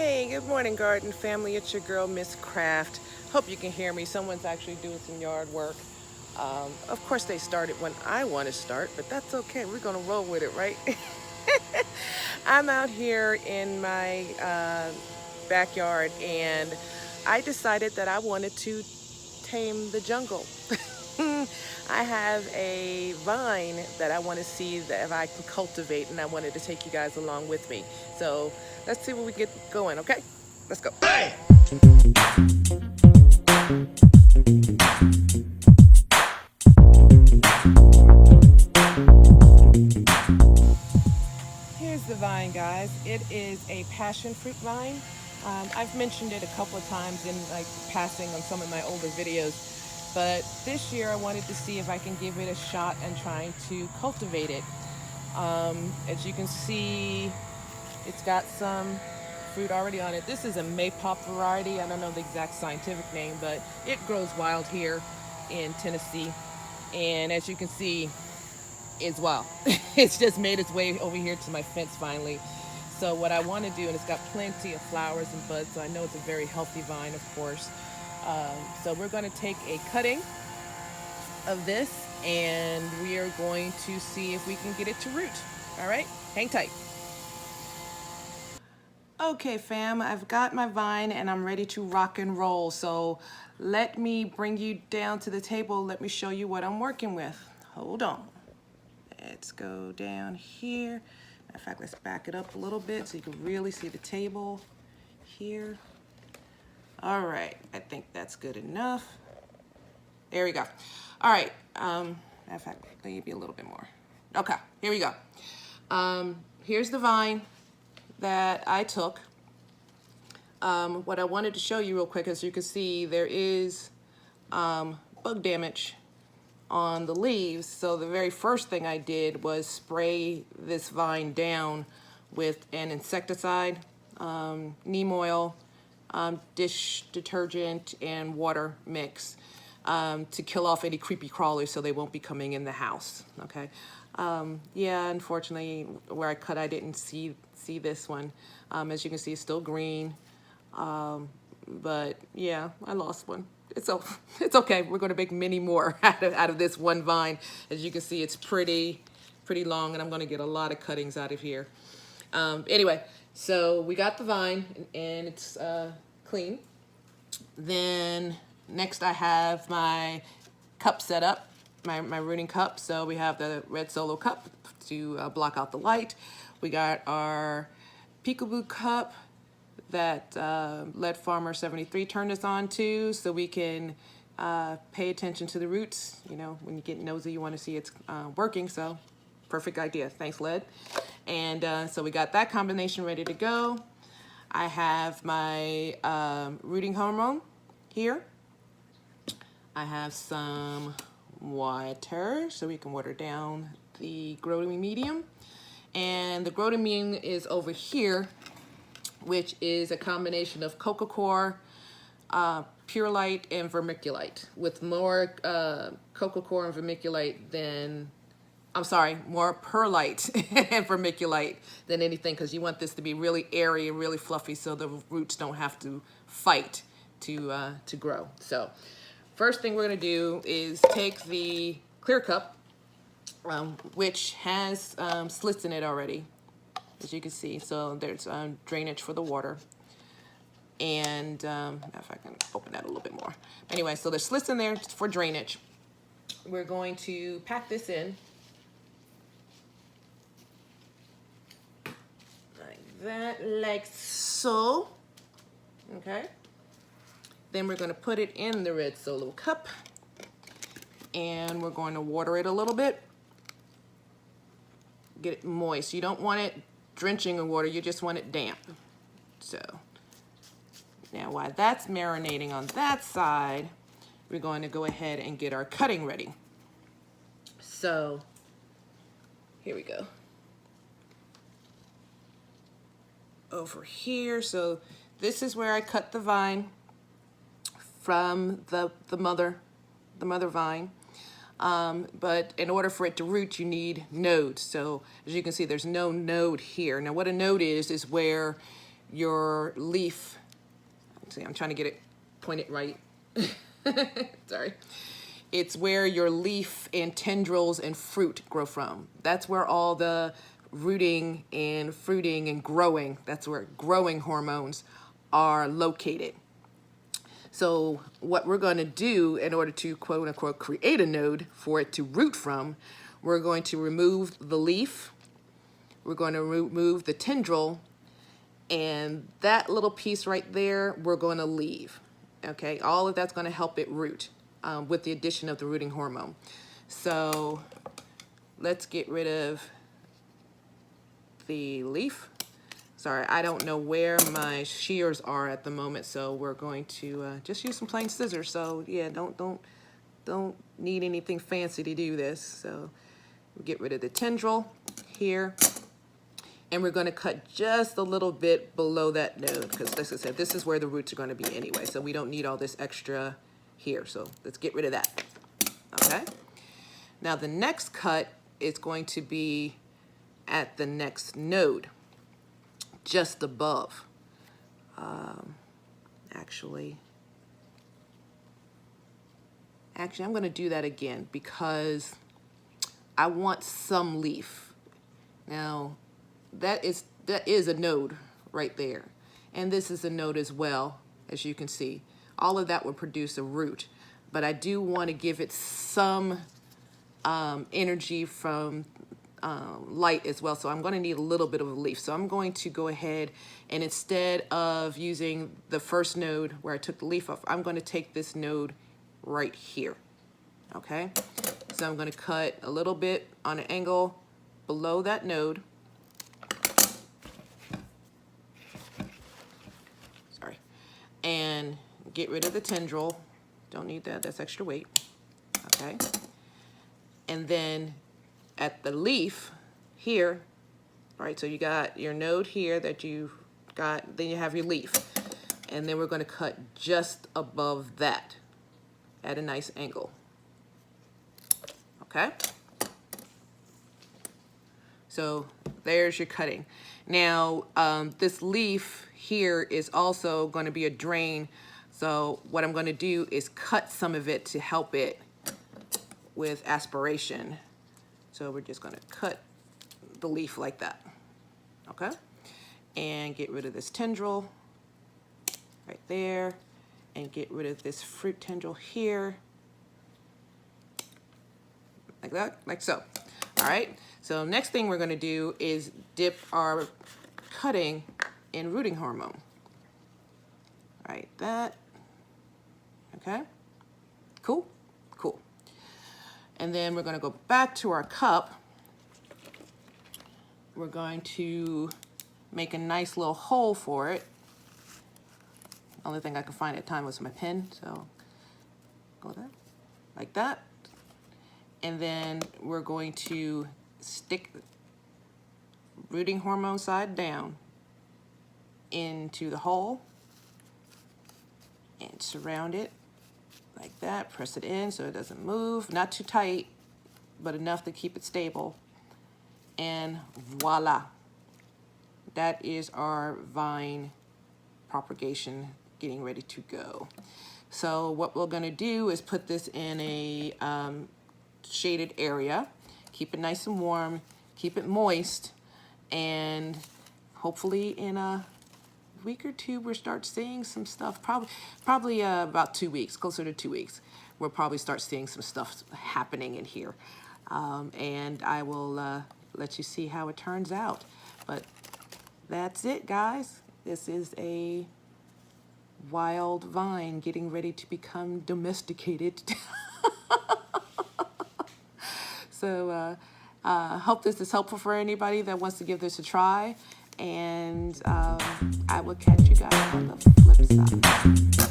Hey, good morning, garden family. It's your girl, Miss Craft. Hope you can hear me. Someone's actually doing some yard work. Of course, they started when I want to start, but that's okay. We're going to roll with it, right? I'm out here in my backyard, and I decided that I wanted to tame the jungle. I have a vine that I want to see that if I can cultivate, and I wanted to take you guys along with me. So let's see what we get going, okay? Let's go. Hey! Here's the vine, guys. It is a passion fruit vine. I've mentioned it a couple of times in like passing on some of my older videos, but this year I wanted to see if I can give it a shot and trying to cultivate it. As you can see, it's got some fruit already on it. This is a Maypop variety. I don't know the exact scientific name, but it grows wild here in Tennessee. And as you can see, it's wild. It's just made its way over here to my fence finally. So what I want to do, and it's got plenty of flowers and buds, so I know it's a very healthy vine, of course. So we're going to take a cutting of this, and we are going to see if we can get it to root. All right, hang tight. Okay, fam, I've got my vine and I'm ready to rock and roll. So let me bring you down to the table. Let me show you what I'm working with. Hold on. Let's go down here. In fact, let's back it up a little bit so you can really see the table here. All right, I think that's good enough. There we go. All right, in fact, maybe a little bit more. Okay, here we go. Here's the vine that I took. What I wanted to show you real quick, as you can see, there is bug damage on the leaves. So the very first thing I did was spray this vine down with an insecticide, neem oil, dish detergent, and water mix to kill off any creepy crawlers so they won't be coming in the house. Okay. Yeah, unfortunately, where I cut, I didn't see this one. As you can see, it's still green. But yeah, I lost one. It's okay. We're going to make many more out of this one vine. As you can see, it's pretty long, and I'm going to get a lot of cuttings out of here. Anyway, so we got the vine, and it's clean. Then next I have my cup set up, my rooting cup. So we have the red Solo cup to block out the light. We got our peekaboo cup that Lead Farmer 73 turned us on to, so we can pay attention to the roots. You know, when you get nosy, you want to see it's working, so perfect idea. Thanks, Lead. And so we got that combination ready to go. I have my rooting hormone here. I have some water, so we can water down the growing medium. And the growing medium is over here, which is a combination of coco coir, pure light, and vermiculite, with more coco coir and vermiculite than, I'm sorry, more perlite and vermiculite than anything, because you want this to be really airy and really fluffy so the roots don't have to fight to grow. So first thing we're going to do is take the clear cup, which has slits in it already, as you can see. So there's drainage for the water. And if I can open that a little bit more. Anyway, so there's slits in there for drainage. We're going to pack this in like that, like so. Okay. Then we're going to put it in the red Solo cup, and we're going to water it a little bit. Get it moist. You don't want it drenching in water, you just want it damp. So now while that's marinating on that side, we're going to go ahead and get our cutting ready. So here we go. Over here, so this is where I cut the vine from the mother vine. But in order for it to root, you need nodes. So as you can see, there's no node here. Now what a node is where your leaf. See, I'm trying to get it pointed right. Sorry. It's where your leaf and tendrils and fruit grow from. That's where all the rooting and fruiting and growing, that's where growing hormones are located. So what we're going to do in order to quote unquote create a node for it to root from, we're going to remove the leaf, we're going to remove the tendril, and that little piece right there we're going to leave. Okay, all of that's going to help it root with the addition of the rooting hormone. So let's get rid of the leaf. Sorry, I don't know where my shears are at the moment, so we're going to just use some plain scissors. So yeah, don't need anything fancy to do this. So we'll get rid of the tendril here, and we're going to cut just a little bit below that node because, like I said, this is where the roots are going to be anyway. So we don't need all this extra here. So let's get rid of that. Okay. Now the next cut is going to be at the next node, just above. Actually, I'm going to do that again because I want some leaf. Now, that is a node right there, and this is a node as well, as you can see. All of that will produce a root, but I do want to give it some energy from light as well, so I'm going to need a little bit of a leaf. So I'm going to go ahead and instead of using the first node where I took the leaf off, I'm going to take this node right here. Okay, so I'm going to cut a little bit on an angle below that node. Sorry, and get rid of the tendril. Don't need that, that's extra weight. Okay, and then at the leaf here, right, so you got your node here that you've got, then you have your leaf, and then we're going to cut just above that at a nice angle. Okay, so there's your cutting. Now this leaf here is also going to be a drain, so what I'm going to do is cut some of it to help it with aspiration. So we're just going to cut the leaf like that. Okay, and get rid of this tendril right there, and get rid of this fruit tendril here, like that, like so. All right, so next thing we're going to do is dip our cutting in rooting hormone. All right, that. Okay, cool, cool. And then we're going to go back to our cup. We're going to make a nice little hole for it. Only thing I could find at the time was my pen, so go there, like that. And then we're going to stick rooting hormone side down into the hole and surround it like that. Press it in so it doesn't move, not too tight, but enough to keep it stable. And voila, that is our vine propagation getting ready to go. So what we're going to do is put this in a shaded area, keep it nice and warm, keep it moist, and hopefully in a week or two we'll start seeing some stuff. Probably about 2 weeks, closer to 2 weeks, we'll probably start seeing some stuff happening in here, and I will let you see how it turns out. But that's it, guys. This is a wild vine getting ready to become domesticated. So hope this is helpful for anybody that wants to give this a try, and I will catch you guys on the flip side.